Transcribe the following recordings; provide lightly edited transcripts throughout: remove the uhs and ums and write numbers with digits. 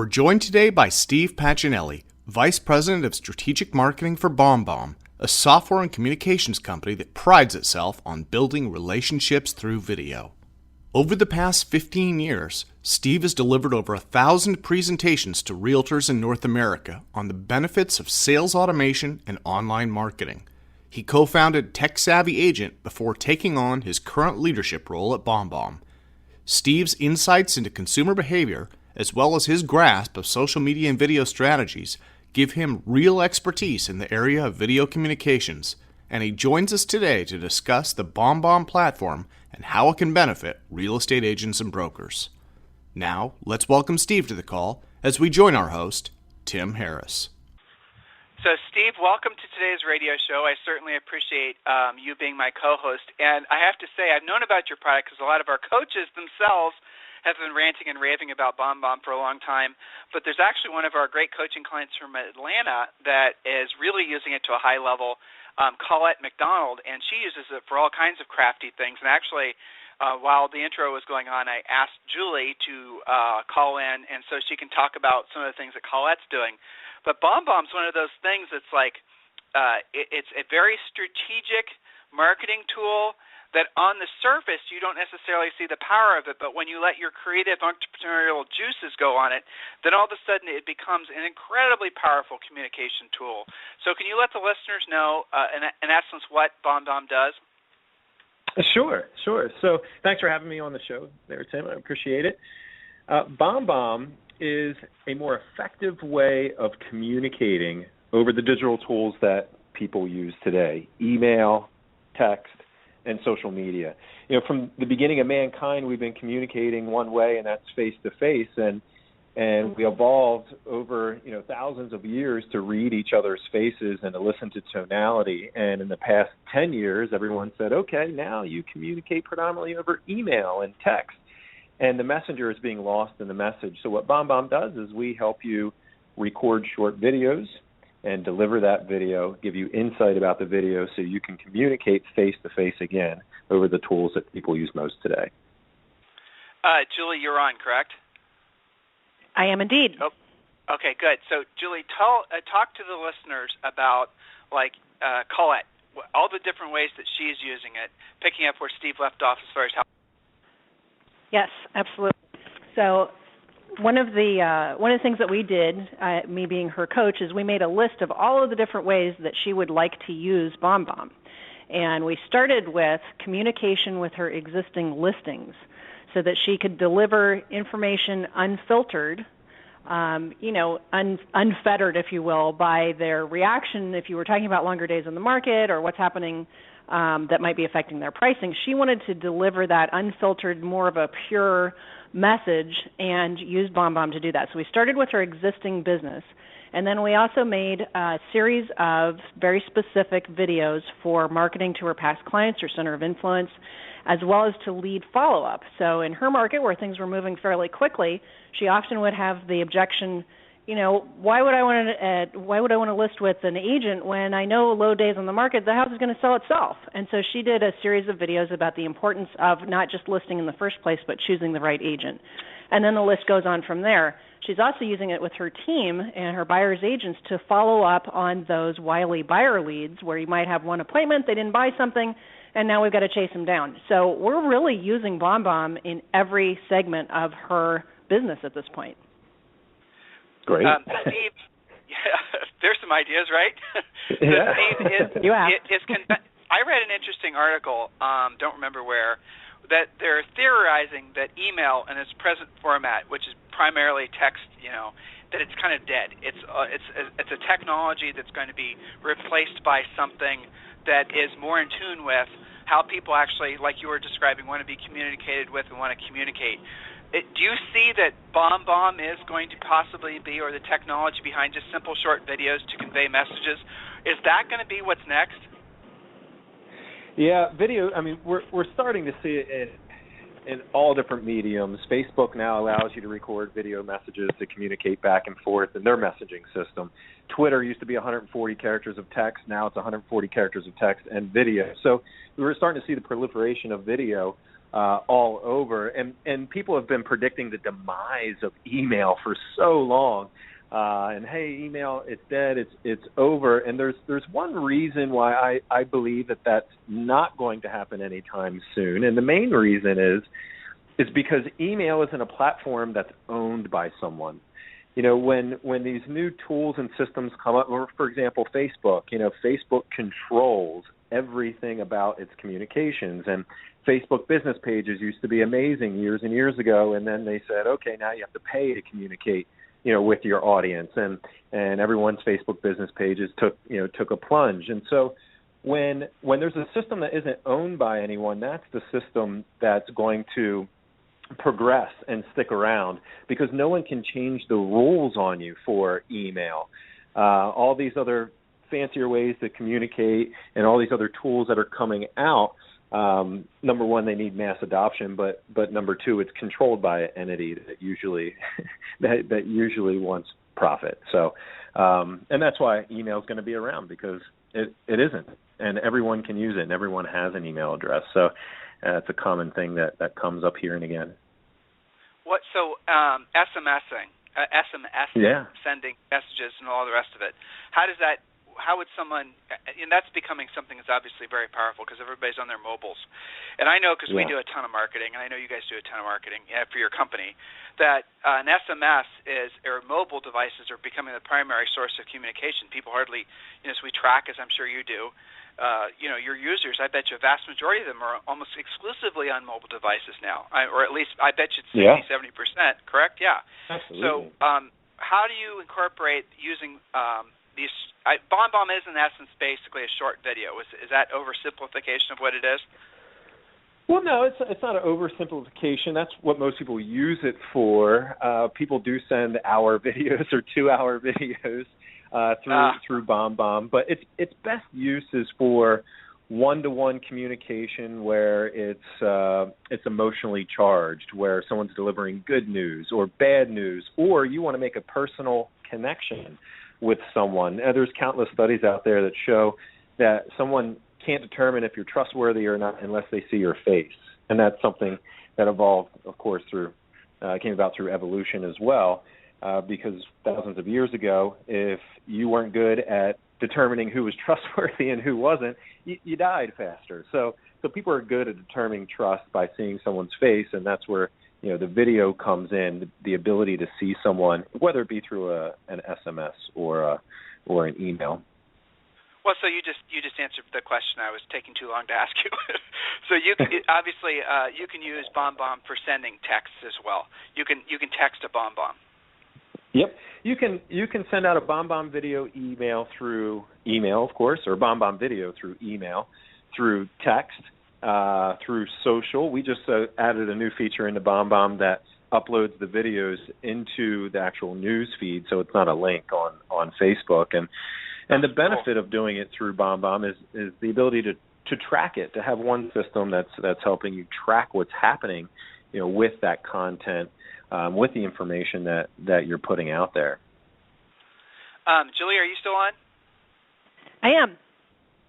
We're joined today by Steve Pacinelli, Vice President of Strategic Marketing for BombBomb, a software and communications company that prides itself on building relationships through video. Over the past 15 years, Steve has delivered over 1,000 presentations to realtors in North America on the benefits of sales automation and online marketing. He co-founded Tech Savvy Agent before taking on his current leadership role at BombBomb. Steve's insights into consumer behavior, as well as his grasp of social media and video strategies, give him real expertise in the area of video communications, and he joins us today to discuss the BombBomb platform and how it can benefit real estate agents and brokers. Now, let's welcome Steve to the call as we join our host, Tim Harris. So, Steve, welcome to today's radio show. I certainly appreciate you being my co-host. And I have to say, I've known about your product because a lot of our coaches themselves have been ranting and raving about BombBomb for a long time. But there's actually one of our great coaching clients from Atlanta that is really using it to a high level, Colette McDonald, and she uses it for all kinds of crafty things. And actually, while the intro was going on, I asked Julie to call in, and so she can talk about some of the things that Colette's doing. But BombBomb's one of those things that's like it's a very strategic marketing tool that on the surface you don't necessarily see the power of it, but when you let your creative entrepreneurial juices go on it, then all of a sudden it becomes an incredibly powerful communication tool. So can you let the listeners know, in essence, what BombBomb does? Sure. So thanks for having me on the show there, Tim. I appreciate it. BombBomb is a more effective way of communicating over the digital tools that people use today: email, text, and social media. You know, from the beginning of mankind, we've been communicating one way, and that's face-to-face, and we evolved over, thousands of years to read each other's faces and to listen to tonality. And in the past 10 years, everyone said, okay, now you communicate predominantly over email and text. And the messenger is being lost in the message. So what BombBomb does is we help you record short videos and deliver that video, give you insight about the video so you can communicate face-to-face again over the tools that people use most today. Julie, you're on, correct? I am indeed. Oh, okay, good. So, Julie, talk to the listeners about, Colette, all the different ways that she's using it, picking up where Steve left off as far as how. Yes, absolutely. So one of the things that we did, me being her coach, is we made a list of all of the different ways that she would like to use BombBomb. And we started with communication with her existing listings so that she could deliver information unfiltered, unfettered, if you will, by their reaction. If you were talking about longer days on the market or what's happening that might be affecting their pricing, she wanted to deliver that unfiltered, more of a pure message, and used BombBomb to do that. So we started with her existing business, and then we also made a series of very specific videos for marketing to her past clients, her center of influence, as well as to lead follow-up. So in her market, where things were moving fairly quickly, she often would have the objection, why would I want to list with an agent when I know low days on the market, the house is going to sell itself? And so she did a series of videos about the importance of not just listing in the first place, but choosing the right agent. And then the list goes on from there. She's also using it with her team and her buyer's agents to follow up on those wily buyer leads where you might have one appointment, they didn't buy something, and now we've got to chase them down. So we're really using BombBomb in every segment of her business at this point. Great. Steve, there's some ideas, right? Yeah. Steve, I read an interesting article, don't remember where, that they're theorizing that email in its present format, which is primarily text, that it's kind of dead. It's a technology that's going to be replaced by something that is more in tune with how people actually, like you were describing, want to be communicated with and want to communicate. Do you see that BombBomb is going to possibly be, or the technology behind just simple short videos to convey messages, is that going to be what's next? Yeah, video, we're starting to see it in all different mediums. Facebook now allows you to record video messages to communicate back and forth in their messaging system. Twitter used to be 140 characters of text. Now it's 140 characters of text and video. So we're starting to see the proliferation of video. all over, and people have been predicting the demise of email for so long. And hey, email, it's dead, it's over. And there's one reason why I believe that that's not going to happen anytime soon. And the main reason is because email isn't a platform that's owned by someone. You know, when these new tools and systems come up, or for example, Facebook, Facebook controls everything about its communications. And Facebook business pages used to be amazing years and years ago, and then they said, okay, now you have to pay to communicate, with your audience, and everyone's Facebook business pages took a plunge. And so when there's a system that isn't owned by anyone, that's the system that's going to progress and stick around, because no one can change the rules on you for email. All these other fancier ways to communicate and all these other tools that are coming out, number one, they need mass adoption, but number two, it's controlled by an entity that usually that usually wants profit. So, and that's why email is going to be around, because it isn't, and everyone can use it, and everyone has an email address. So it's a common thing that comes up here and again. SMSing, sending messages and all the rest of it. How would someone, and that's becoming something that's obviously very powerful because everybody's on their mobiles. And I know, because we do a ton of marketing, and I know you guys do a ton of marketing for your company, that an SMS or mobile devices are becoming the primary source of communication. People hardly, as we track, as I'm sure you do, your users, I bet you a vast majority of them are almost exclusively on mobile devices now, or at least I bet you it's 60-70%, correct? Yeah. Absolutely. So how do you incorporate using these? BombBomb is, in essence, basically a short video. Is that oversimplification of what it is? Well, no, it's not an oversimplification. That's what most people use it for. People do send hour videos or 2-hour videos through BombBomb, but its best use is for one-to-one communication where it's emotionally charged, where someone's delivering good news or bad news, or you want to make a personal connection with someone. There's countless studies out there that show that someone can't determine if you're trustworthy or not unless they see your face, and that's something that evolved, of course, came about through evolution as well, because thousands of years ago, if you weren't good at determining who was trustworthy and who wasn't, you died faster. So people are good at determining trust by seeing someone's face, and that's where the video comes in, the ability to see someone, whether it be through an SMS or an email. Well, so you just answered the question I was taking too long to ask you. So you can obviously you can use BombBomb for sending texts as well. You can text a BombBomb. Yep, you can send out a BombBomb video email through email, of course, or BombBomb video through email, through text, through social. We just added a new feature into BombBomb that uploads the videos into the actual news feed, so it's not a link on Facebook. And the benefit of doing it through BombBomb is the ability to track it, to have one system that's helping you track what's happening, with that content, with the information that you're putting out there. Julie, are you still on? I am.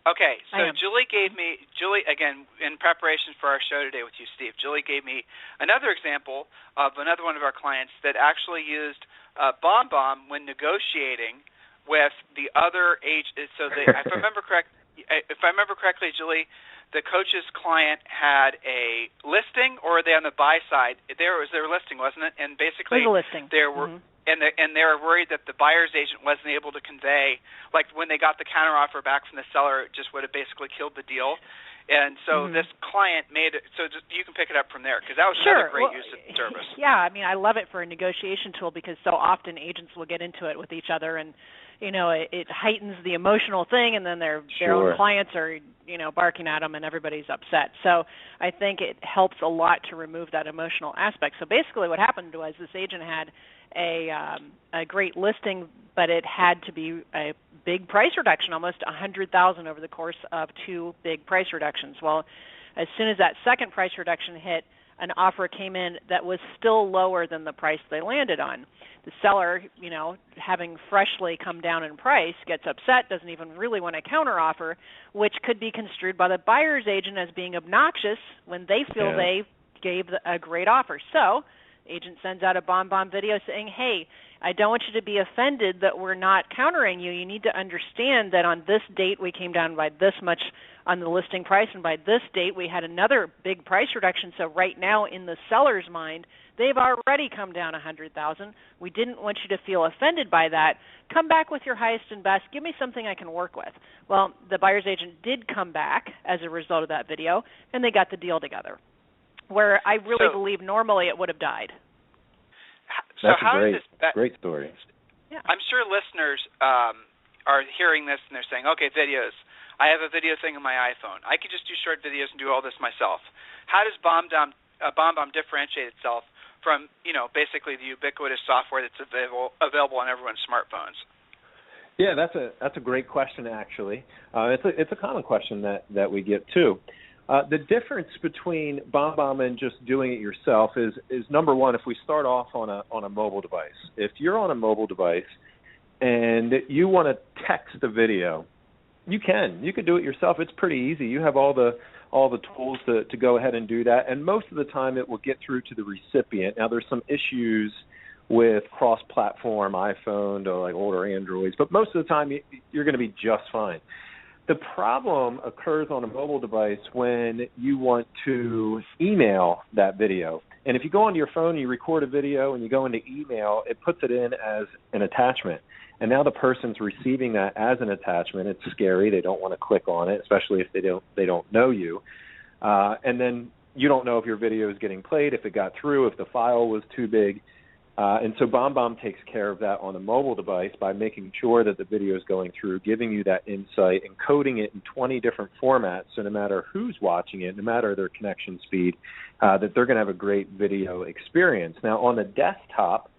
Okay, so Julie, again, in preparation for our show today with you, Steve, Julie gave me another example of another one of our clients that actually used BombBomb when negotiating with the other agent. So if I remember correctly, Julie, the coach's client had a listing, or were they on the buy side? There was their listing, wasn't it? And basically, it was a listing. There were. Mm-hmm. And they were worried that the buyer's agent wasn't able to convey, like when they got the counteroffer back from the seller, it just would have basically killed the deal. And so this client made it, so just, you can pick it up from there, because that was another great use of the service. Yeah, I mean, I love it for a negotiation tool, because so often agents will get into it with each other, and it heightens the emotional thing, and then their own clients are barking at them, and everybody's upset. So I think it helps a lot to remove that emotional aspect. So basically, what happened was this agent had a great listing, but it had to be a big price reduction, almost $100,000 over the course of 2 big price reductions. Well, as soon as that second price reduction hit, an offer came in that was still lower than the price they landed on. The seller, having freshly come down in price, gets upset, doesn't even really want to counteroffer, which could be construed by the buyer's agent as being obnoxious when they feel they gave a great offer. So, agent sends out a bomb video saying, hey, I don't want you to be offended that we're not countering you. You need to understand that on this date we came down by this much on the listing price, and by this date we had another big price reduction. So right now in the seller's mind, they've already come down $100,000. We didn't want you to feel offended by that. Come back with your highest and best. Give me something I can work with. Well, the buyer's agent did come back as a result of that video, and they got the deal together, where I really believe normally it would have died. So that's a great story. Yeah. I'm sure listeners are hearing this and they're saying, okay, videos. I have a video thing on my iPhone. I could just do short videos and do all this myself. How does BombBomb differentiate itself from, basically the ubiquitous software that's available on everyone's smartphones? Yeah, that's a great question, actually. It's a common question that we get too. The difference between BombBomb and just doing it yourself is number one, if we start off on a mobile device. If you're on a mobile device and you want to text a video, you could do it yourself. It's pretty easy. You have all the tools to go ahead and do that, and most of the time it will get through to the recipient. Now there's some issues with cross-platform iPhone or like older Androids, but most of the time you're going to be just fine. The problem occurs on a mobile device when you want to email that video. And if you go onto your phone and you record a video and you go into email, it puts it in as an attachment. And now the person's receiving that as an attachment. It's scary. They don't want to click on it, especially if they don't know you. And then you don't know if your video is getting played, if it got through, if the file was too big. And so BombBomb takes care of that on a mobile device by making sure that the video is going through, giving you that insight, encoding it in 20 different formats, so no matter who's watching it, no matter their connection speed, that they're going to have a great video experience. Now, on the desktop,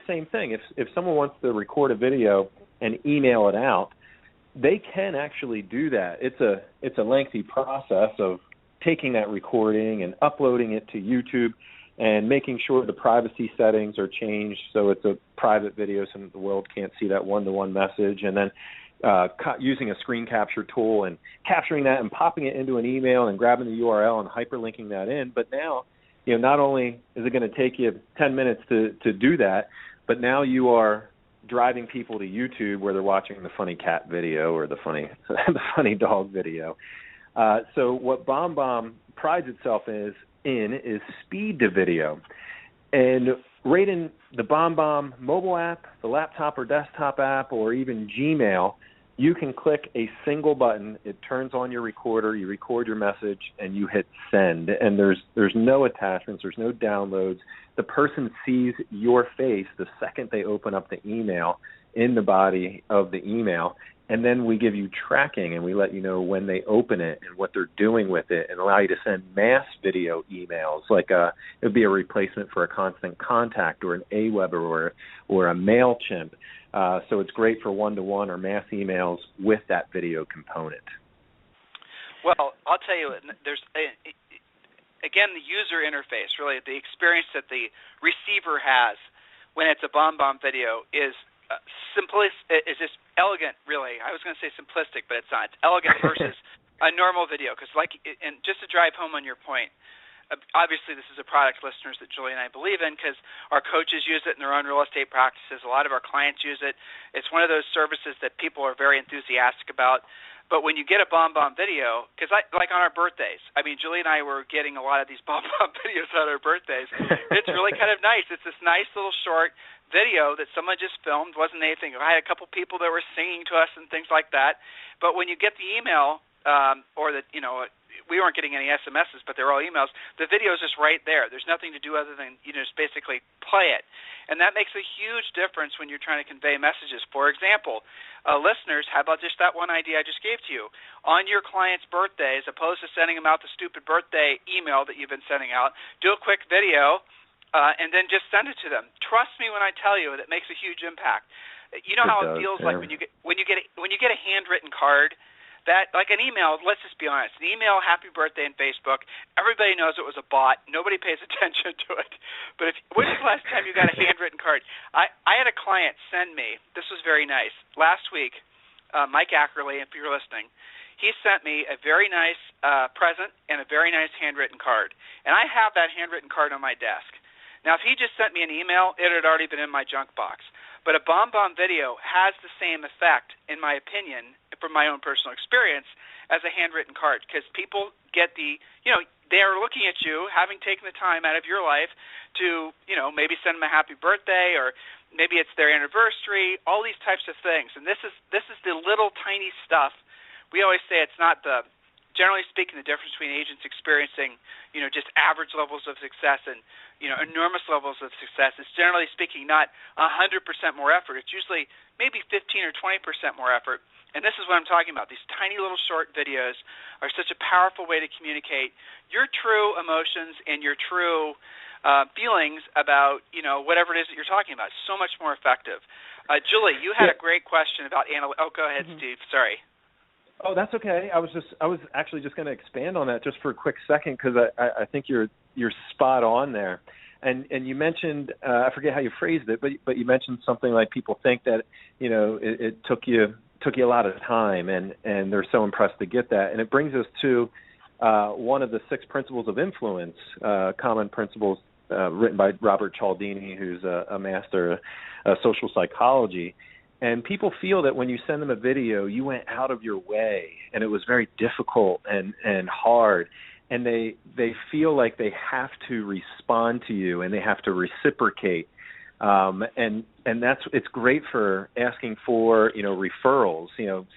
same thing. If someone wants to record a video and email it out, they can actually do that. It's a lengthy process of taking that recording and uploading it to YouTube and making sure the privacy settings are changed so it's a private video so the world can't see that one-to-one message, and then using a screen capture tool and capturing that and popping it into an email and grabbing the URL and hyperlinking that in. But now, not only is it going to take you 10 minutes to do that, but now you are driving people to YouTube where they're watching the funny cat video or the funny dog video. So what BombBomb prides itself in is speed to video. And right in the BombBomb mobile app, the laptop or desktop app, or even Gmail, you can click a single button. It turns on your recorder, you record your message, and you hit send. And there's no attachments, there's no downloads. The person sees your face the second they open up the email in the body of the email. And then we give you tracking, and we let you know when they open it and what they're doing with it, and allow you to send mass video emails, like it would be a replacement for a Constant Contact or an Aweber or a MailChimp. So it's great for one-to-one or mass emails with that video component. Well, I'll tell you, there's again, the user interface, really the experience that the receiver has when it's a BombBomb video is is just elegant, really. I was going to say simplistic, but it's not. It's elegant versus a normal video. Because, and just to drive home on your point, obviously this is a product, listeners, that Julie and I believe in because our coaches use it in their own real estate practices. A lot of our clients use it. It's one of those services that people are very enthusiastic about. But when you get a BombBomb video, because like on our birthdays, Julie and I were getting a lot of these BombBomb videos on our birthdays. It's really kind of nice. It's this nice little short video that someone just filmed. Wasn't anything. I had a couple people that were singing to us and things like that. But when you get the email, or the we weren't getting any SMSs, but they're all emails. The video is just right there. There's nothing to do other than just basically play it, and that makes a huge difference when you're trying to convey messages. For example, listeners, how about just that one idea I just gave to you? On your client's birthday, as opposed to sending them out the stupid birthday email that you've been sending out, do a quick video. And then just send it to them. Trust me when I tell you, it makes a huge impact. You know how it feels like when you get a handwritten card that, like an email, let's just be honest, an email, happy birthday in Facebook, everybody knows it was a bot. Nobody pays attention to it. But when was the last time you got a handwritten card? I had a client send me, this was very nice, last week, Mike Ackerley, if you're listening, he sent me a very nice present and a very nice handwritten card. And I have that handwritten card on my desk. Now, if he just sent me an email, it had already been in my junk box. But a BombBomb video has the same effect, in my opinion, from my own personal experience, as a handwritten card, because people get they are looking at you, having taken the time out of your life to, maybe send them a happy birthday, or maybe it's their anniversary, all these types of things. And this is the little tiny stuff. We always say it's not generally speaking, the difference between agents experiencing, just average levels of success and, enormous levels of success is, generally speaking, not 100% more effort. It's usually maybe 15 or 20% more effort. And this is what I'm talking about. These tiny little short videos are such a powerful way to communicate your true emotions and your true feelings about, whatever it is that you're talking about. So much more effective. Julie, you had a great question about go ahead, Steve. Sorry. Oh, that's okay. I was actually just going to expand on that just for a quick second, because I think you're spot on there. And you mentioned, I forget how you phrased it, but you mentioned something like people think that it took you a lot of time, and they're so impressed to get that. And it brings us to one of the 6 principles of influence, common principles written by Robert Cialdini, who's a master of social psychology. And people feel that when you send them a video, you went out of your way, and it was very difficult and hard. And they feel like they have to respond to you, and they have to reciprocate. And it's great for asking for, referrals,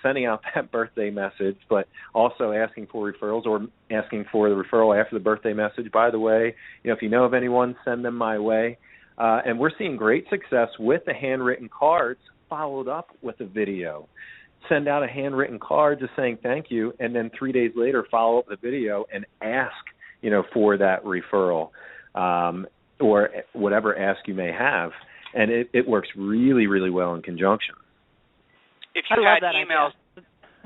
sending out that birthday message, but also asking for referrals, or asking for the referral after the birthday message. By the way, if you know of anyone, send them my way. And we're seeing great success with the handwritten cards followed up with a video. Send out a handwritten card just saying thank you, and then 3 days later follow up the video and ask, for that referral, or whatever ask you may have. And it works really, really well in conjunction. If you had emails,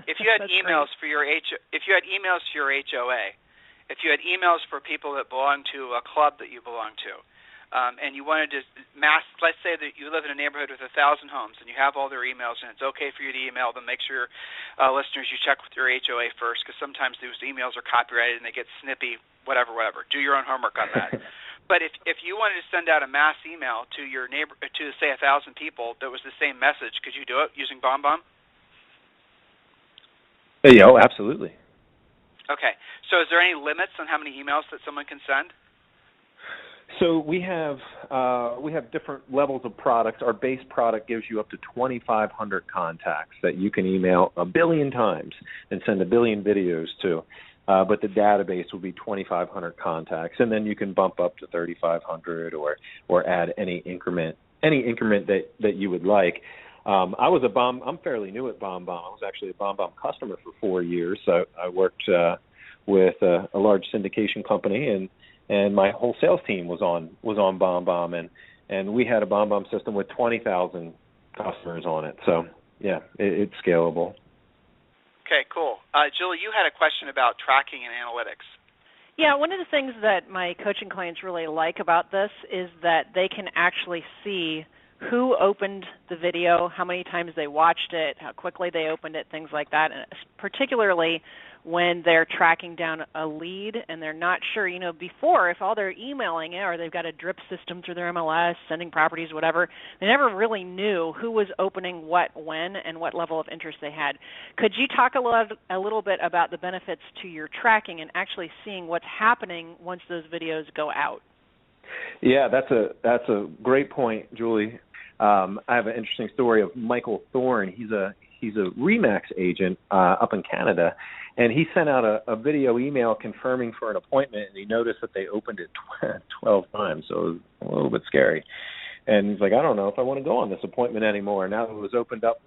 if you had emails for your HOA, if you had emails for people that belong to a club that you belong to, and you wanted to let's say that you live in a neighborhood with 1,000 homes and you have all their emails, and it's okay for you to email them. Make sure, listeners, you check with your HOA first, because sometimes those emails are copyrighted and they get snippy, whatever. Do your own homework on that. But if you wanted to send out a mass email to your neighbor, to say 1,000 people that was the same message, could you do it using BombBomb? Yeah, absolutely. Okay. So is there any limits on how many emails that someone can send? So we have different levels of products. Our base product gives you up to 2,500 contacts that you can email 1 billion times and send 1 billion videos to. But the database will be 2,500 contacts, and then you can bump up to 3,500 or add any increment that you would like. I'm fairly new at BombBomb. I was actually a BombBomb customer for 4 years. So I worked with a large syndication company, and my whole sales team was on BombBomb, and we had a BombBomb system with 20,000 customers on it. So yeah, it's scalable. Okay, cool. Julie, you had a question about tracking and analytics. Yeah, one of the things that my coaching clients really like about this is that they can actually see who opened the video, how many times they watched it, how quickly they opened it, things like that, and particularly when they're tracking down a lead and they're not sure, before, if all they're emailing it or they've got a drip system through their MLS, sending properties, whatever, they never really knew who was opening what, when, and what level of interest they had. Could you talk a little bit about the benefits to your tracking and actually seeing what's happening once those videos go out? Yeah, that's a great point, Julie. I have an interesting story of Michael Thorne. He's a RE/MAX agent up in Canada, and he sent out a video email confirming for an appointment, and he noticed that they opened it 12 times, so it was a little bit scary. And he's like, I don't know if I want to go on this appointment anymore. Now it was opened up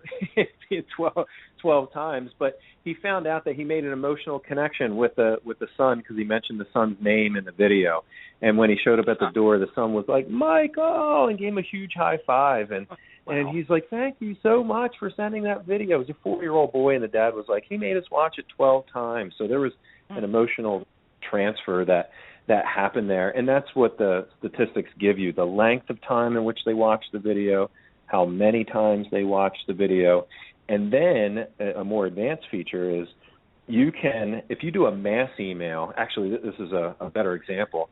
12 times, but he found out that he made an emotional connection with the son, because he mentioned the son's name in the video. And when he showed up at the door, the son was like, Michael, and gave him a huge high five. And Wow. And he's like, thank you so much for sending that video. It was a 4-year-old boy, and the dad was like, he made us watch it 12 times. So there was an emotional transfer that happened there. And that's what the statistics give you, the length of time in which they watch the video, how many times they watch the video. And then a more advanced feature is you can, if you do a mass email, actually this is a better example.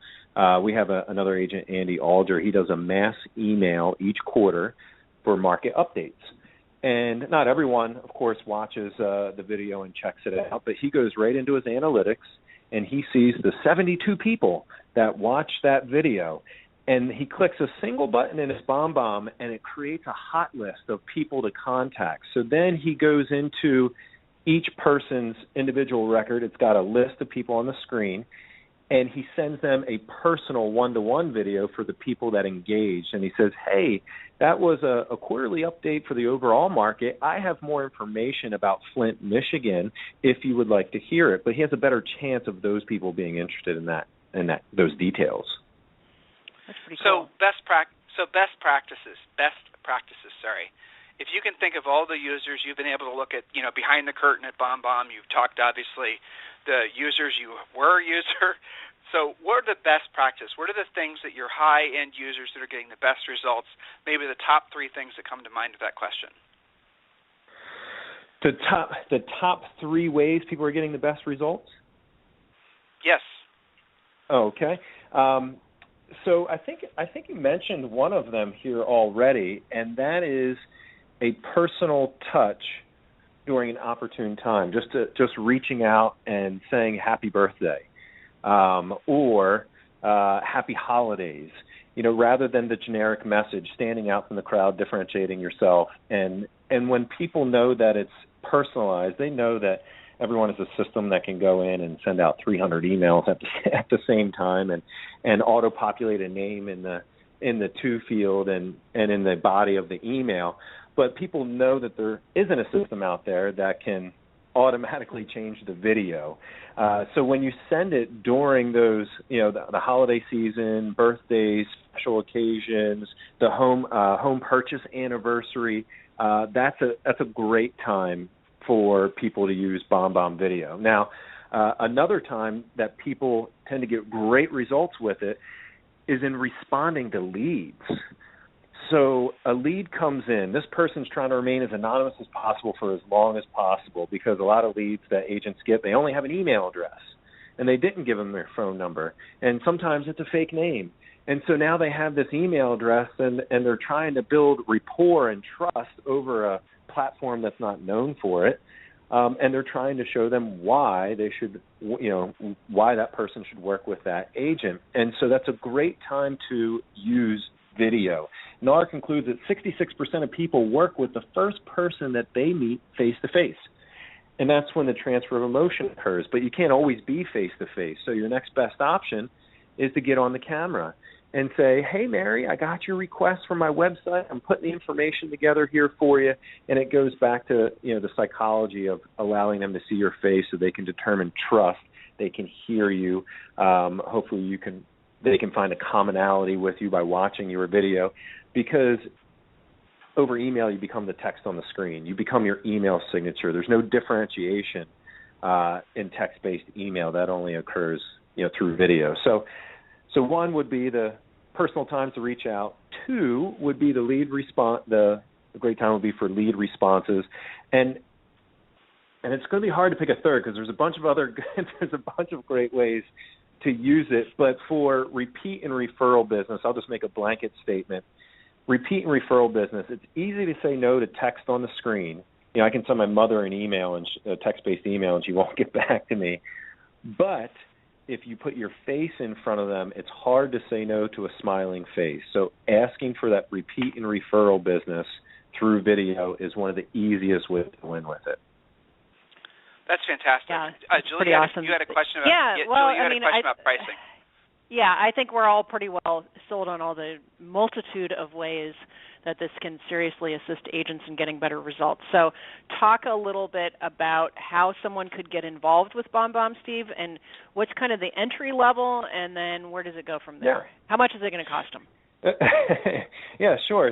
We have another agent, Andy Alder. He does a mass email each quarter for market updates. And not everyone, of course, watches the video and checks it out, but he goes right into his analytics and he sees the 72 people that watched that video. And he clicks a single button in his BombBomb, and it creates a hot list of people to contact. So then he goes into each person's individual record. It's got a list of people on the screen, and he sends them a personal one-to-one video for the people that engaged. And he says, hey, that was a quarterly update for the overall market. I have more information about Flint, Michigan, if you would like to hear it. But he has a better chance of those people being interested in those details. That's pretty cool. Best practices. If you can think of all the users you've been able to look at, behind the curtain at BombBomb, you've talked obviously the users you were a user. So what are the best practices? What are the things that your high-end users that are getting the best results? Maybe the top 3 things that come to mind with that question. The top 3 ways people are getting the best results? Yes. Okay. So I think you mentioned one of them here already, and that is a personal touch during an opportune time, just reaching out and saying happy birthday or happy holidays, rather than the generic message, standing out from the crowd, differentiating yourself. And when people know that it's personalized, they know that everyone has a system that can go in and send out 300 emails at the same time and auto-populate a name in the to field and in the body of the email. But people know that there isn't a system out there that can automatically change the video. So when you send it during those, the holiday season, birthdays, special occasions, the home purchase anniversary, that's a great time for people to use BombBomb Video. Now, another time that people tend to get great results with it is in responding to leads. So a lead comes in. This person's trying to remain as anonymous as possible for as long as possible because a lot of leads that agents get, they only have an email address, and they didn't give them their phone number. And sometimes it's a fake name. And so now they have this email address, and they're trying to build rapport and trust over a platform that's not known for it. And they're trying to show them why they should, why that person should work with that agent. And so that's a great time to use video. NAR concludes that 66% of people work with the first person that they meet face-to-face. And that's when the transfer of emotion occurs. But you can't always be face-to-face. So your next best option is to get on the camera and say, hey, Mary, I got your request for my website. I'm putting the information together here for you. And it goes back to, the psychology of allowing them to see your face so they can determine trust. They can hear you. Hopefully they can find a commonality with you by watching your video, because over email you become the text on the screen. You become your email signature. There's no differentiation in text-based email. That only occurs through video. So one would be the personal times to reach out. 2 would be the lead response. The great time would be for lead responses, and it's going to be hard to pick a third because there's a bunch of great ways to use it. But for repeat and referral business, I'll just make a blanket statement. Repeat and referral business, it's easy to say no to text on the screen. I can send my mother an email, and a text-based email, and she won't get back to me. But if you put your face in front of them, it's hard to say no to a smiling face. So asking for that repeat and referral business through video is one of the easiest ways to win with it. That's fantastic. Yeah, Julie, pretty awesome. You had a question about, Julie, about pricing. Yeah, I think we're all pretty well sold on all the multitude of ways that this can seriously assist agents in getting better results. So talk a little bit about how someone could get involved with BombBomb, Steve, and what's kind of the entry level, and then where does it go from there? Yeah. How much is it going to cost them? Yeah, sure.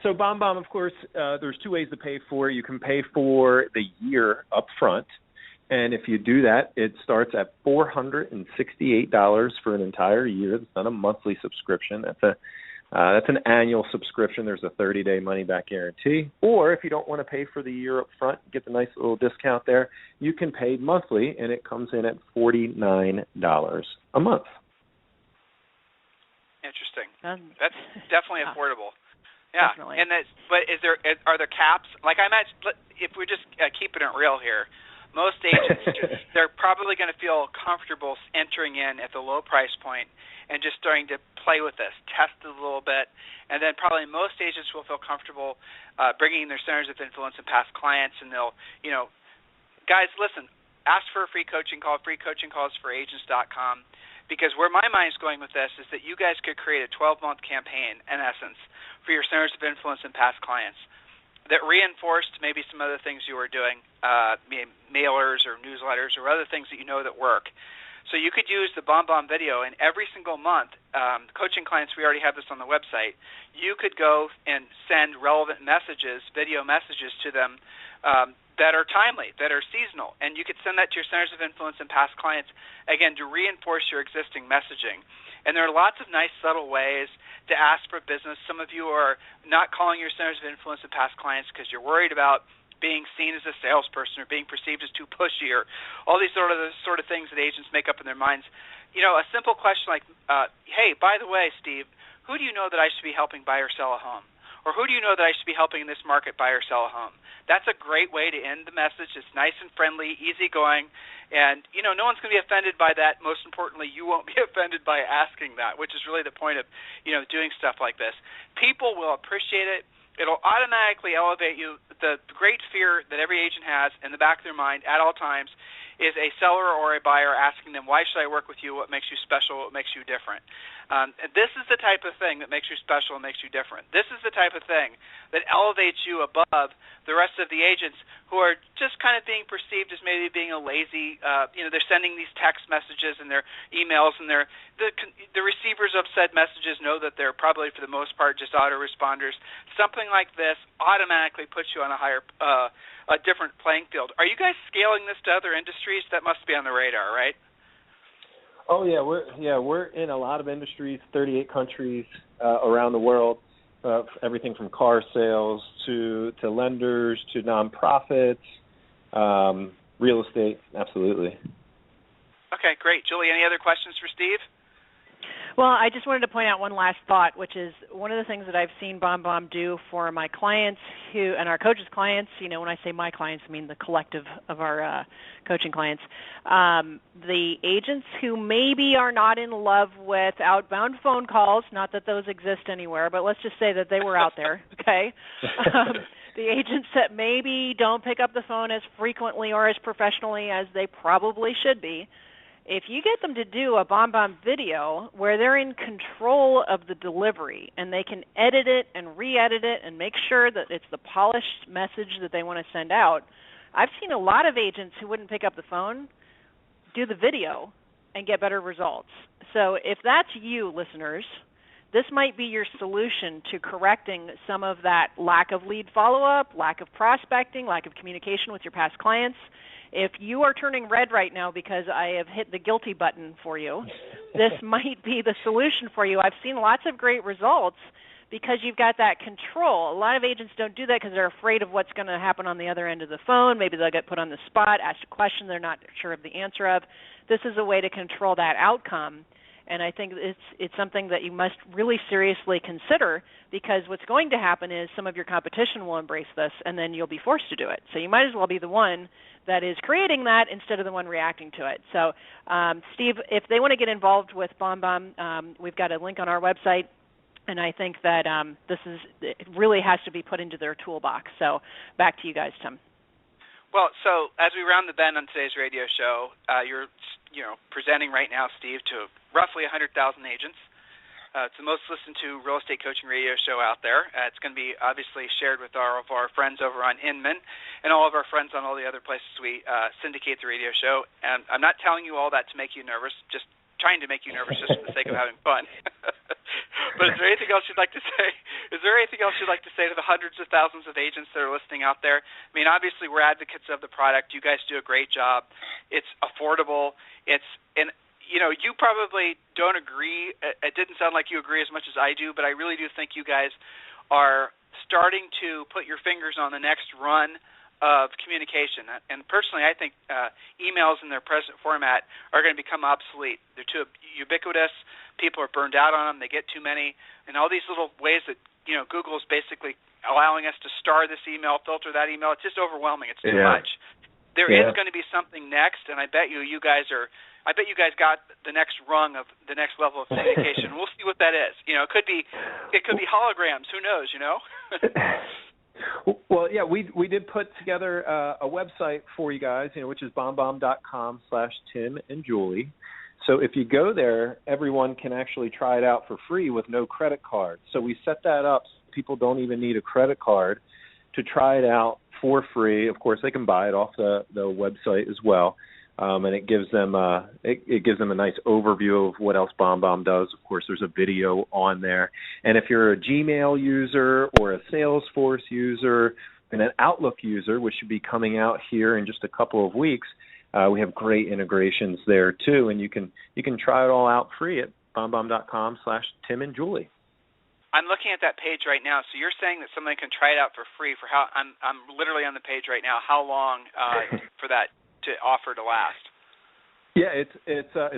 So BombBomb, of course, there's two ways to pay for it. You can pay for the year up front, and if you do that, it starts at $468 for an entire year. It's not a monthly subscription. That's an annual subscription. There's a 30-day money-back guarantee. Or if you don't want to pay for the year up front, get the nice little discount there, you can pay monthly, and it comes in at $49 a month. Interesting. That's definitely affordable. Yeah. Definitely. And but are there caps? Like I imagine, if we're just keeping it real here, most agents they're probably going to feel comfortable entering in at the low price point and just starting to play with this, test it a little bit, and then probably most agents will feel comfortable bringing in their centers of influence and past clients, and they'll, guys, listen, ask for a free coaching call. Free coaching calls for agents.com. Because where my mind's going with this is that you guys could create a 12-month campaign, in essence, for your centers of influence and past clients that reinforced maybe some other things you were doing, mailers or newsletters or other things that you know that work. So you could use the BombBomb video, and every single month, coaching clients, we already have this on the website, you could go and send relevant messages, video messages to them that are timely, that are seasonal, and you could send that to your centers of influence and past clients, again, to reinforce your existing messaging. And there are lots of nice, subtle ways to ask for business. Some of you are not calling your centers of influence and past clients because you're worried about being seen as a salesperson or being perceived as too pushy or all these sort of things that agents make up in their minds. A simple question like, hey, by the way, Steve, who do you know that I should be helping buy or sell a home? Or who do you know that I should be helping in this market buy or sell a home? That's a great way to end the message. It's nice and friendly, easygoing, and, no one's going to be offended by that. Most importantly, you won't be offended by asking that, which is really the point of, doing stuff like this. People will appreciate it. It'll automatically elevate you. The great fear that every agent has in the back of their mind at all times is a seller or a buyer asking them, why should I work with you? What makes you special? What makes you different? This is the type of thing that makes you special and makes you different. This is the type of thing that elevates you above the rest of the agents who are just kind of being perceived as maybe being a lazy, they're sending these text messages and their emails, and the receivers of said messages know that they're probably, for the most part, just autoresponders. Something like this automatically puts you on a different playing field. Are you guys scaling this to other industries? That must be on the radar, right? Oh yeah, we're in a lot of industries, 38 countries around the world. Everything from car sales to lenders to nonprofits, real estate, absolutely. Okay, great. Julie, any other questions for Steve? Well, I just wanted to point out one last thought, which is one of the things that I've seen BombBomb do for my clients and our coaches' clients. When I say my clients, I mean the collective of our coaching clients. The agents who maybe are not in love with outbound phone calls, not that those exist anywhere, but let's just say that they were out there, okay? The agents that maybe don't pick up the phone as frequently or as professionally as they probably should be, if you get them to do a BombBomb video where they're in control of the delivery and they can edit it and re-edit it and make sure that it's the polished message that they want to send out, I've seen a lot of agents who wouldn't pick up the phone do the video and get better results. So if that's you, listeners, this might be your solution to correcting some of that lack of lead follow-up, lack of prospecting, lack of communication with your past clients. If you are turning red right now because I have hit the guilty button for you, this might be the solution for you. I've seen lots of great results because you've got that control. A lot of agents don't do that because they're afraid of what's going to happen on the other end of the phone. Maybe they'll get put on the spot, asked a question they're not sure of the answer of. This is a way to control that outcome. And I think it's something that you must really seriously consider, because what's going to happen is some of your competition will embrace this, and then you'll be forced to do it. So you might as well be the one that is creating that instead of the one reacting to it. So, Steve, if they want to get involved with BombBomb, we've got a link on our website, and I think that it really has to be put into their toolbox. So back to you guys, Tim. Well, so as we round the bend on today's radio show, you're presenting right now, Steve, to roughly 100,000 agents. It's the most listened to real estate coaching radio show out there. It's going to be obviously shared with all of our friends over on Inman and all of our friends on all the other places we syndicate the radio show. And I'm not telling you all that to make you nervous, just trying to make you nervous just for the sake of having fun. But is there anything else you'd like to say? Is there anything else you'd like to say to the hundreds of thousands of agents that are listening out there? I mean, obviously we're advocates of the product. You guys do a great job. It's affordable. You probably don't agree. It didn't sound like you agree as much as I do, but I really do think you guys are starting to put your fingers on the next run of communication. And personally, I think emails in their present format are going to become obsolete. They're too ubiquitous. People are burned out on them. They get too many. And all these little ways that, Google is basically allowing us to star this email, filter that email, it's just overwhelming. It's too much. There is going to be something next, and I bet you guys got the next rung of the next level of communication. We'll see what that is. It could be holograms. Who knows? Well, yeah, we did put together a website for you guys, which is bombbomb.com/Tim and Julie. So if you go there, everyone can actually try it out for free with no credit card. So we set that up so people don't even need a credit card to try it out for free. Of course, they can buy it off the website as well. And it gives them a nice overview of what else BombBomb does. Of course, there's a video on there. And if you're a Gmail user or a Salesforce user and an Outlook user, which should be coming out here in just a couple of weeks, we have great integrations there too. And you can try it all out free at bombbomb.com/Tim and Julie. I'm looking at that page right now. So you're saying that somebody can try it out for free for how? I'm literally on the page right now. How long for that to offer to last? Yeah, it's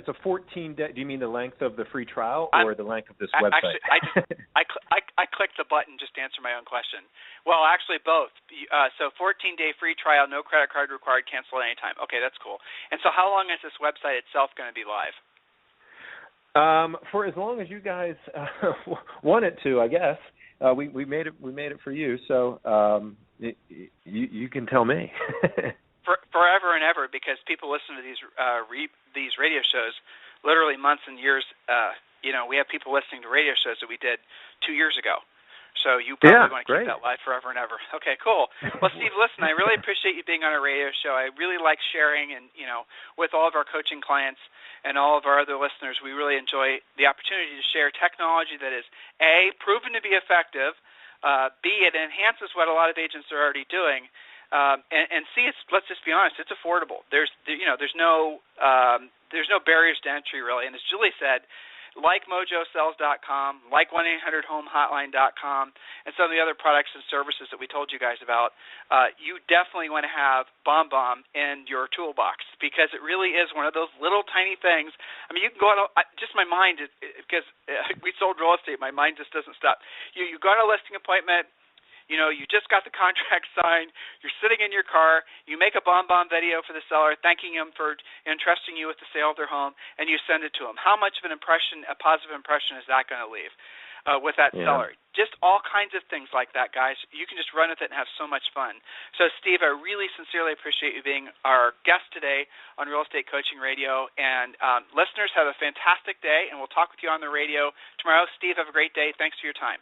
a 14-day. Do you mean the length of the free trial or the length of this website? Actually, I clicked the button just to answer my own question. Well, actually, both. So 14-day free trial, no credit card required, cancel at any time. Okay, that's cool. And so how long is this website itself going to be live? For as long as you guys want it to, I guess. We made it for you, so you can tell me. Forever and ever, because people listen to these radio shows literally months and years. We have people listening to radio shows that we did 2 years ago. So you probably want to keep that live forever and ever. Okay, cool. Well, Steve, listen, I really appreciate you being on our radio show. I really like sharing, and with all of our coaching clients and all of our other listeners, we really enjoy the opportunity to share technology that is A, proven to be effective, B, it enhances what a lot of agents are already doing, and C, let's just be honest, it's affordable. There's no barriers to entry really, and as Julie said, like mojosells.com, like 1-800-HOME-HOTLINE.com, and some of the other products and services that we told you guys about, you definitely want to have BombBomb in your toolbox because it really is one of those little tiny things. I mean, you can go on, just my mind, because we sold real estate, my mind just doesn't stop. You go on a listing appointment, you just got the contract signed, you're sitting in your car, you make a BombBomb video for the seller, thanking him for entrusting you with the sale of their home, and you send it to him. How much of a positive impression is that going to leave with that seller? Just all kinds of things like that, guys. You can just run with it and have so much fun. So, Steve, I really sincerely appreciate you being our guest today on Real Estate Coaching Radio. And listeners, have a fantastic day, and we'll talk with you on the radio tomorrow. Steve, have a great day. Thanks for your time.